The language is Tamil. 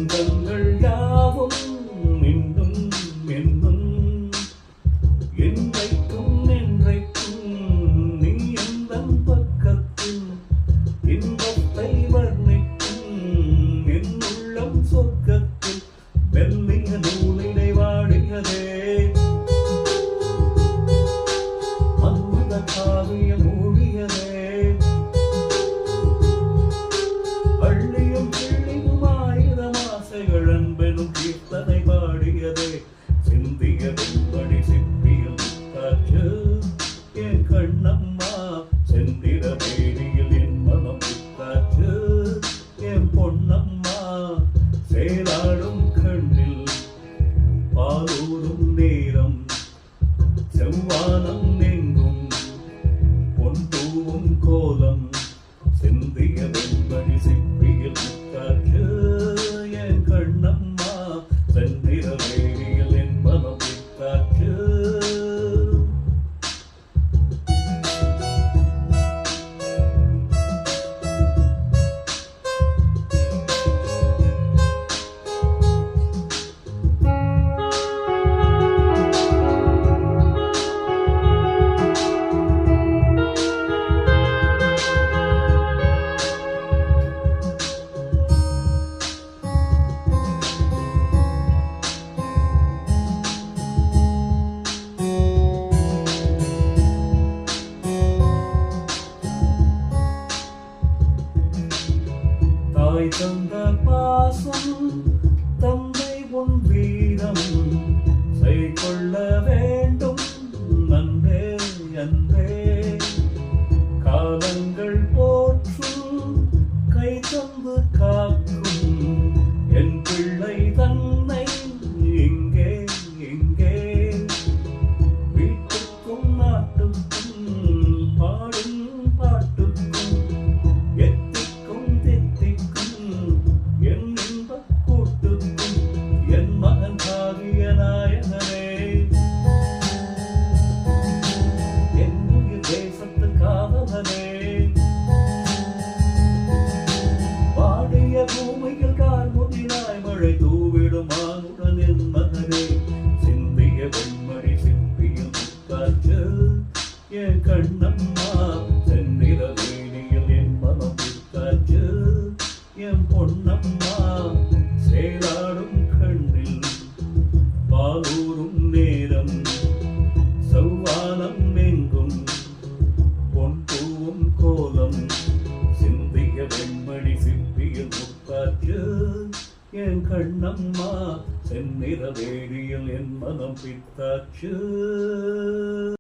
சொந்தங்கள் யாவும் இன்னும் என்னும் என்றைக்கும் என்றைக்கும் நீ எந்தன் பக்கத்தில் இன்பத்தை வர்ணிக்கும் என் உள்ளம் சொர்க்கத்தில் மெல்லிய நூலினை வாடியதே மன்மத காவியம் ஊழியதே கீர்த்தனை பாடியதே சிந்திய வெண்படி சிப்பியில் காற்று என் கண்ணம்மா செந்திர வேடியில் என் மனம் காற்று என் பொன்னம்மா சேலாடும் கண்ணில் பாலூரும் நேரம் செவ்வானம் எங்கும் பொன் தூவும் கோலம் சிந்திய வெண்படி சிப்பியில் காற்று என் கண்ணம்மா செந்திர வேடியில் என் மனம் காற்று தாய் தந்த பாசம் தந்தை உன் வீரம் செய்கொள்ள வேண்டும் நன்றே அன்றே காலங்கள் போற்றும் கை தந்து காக்கும் என் பிள்ளை தன்னை இங்கே இங்கே வீட்டுக்கும் நாட்டுக்கும் பாடும் பாட்டுக்கும் வாடிய பூமியில் கார்முகிலாய் மழை தூவிடும் மானுடன் என் மகனே சிந்திய வெண்மணி சிப்பியில் காற்று என் கண்ணம்மா செந்திர வேணியில் என் மனம் காற்று என் பொன்னம்மா சேலாடும் கண்ணில் பாலூரும் நேரம் செவ்வானம் எங்கும் பொன் பூவும் கோலம் சிந்திய வெண்மணி சிப்பியில் முக்காற்று என் கண்ணம்மா செந்நிற வேடியில் என் மனம் பித்தாற்று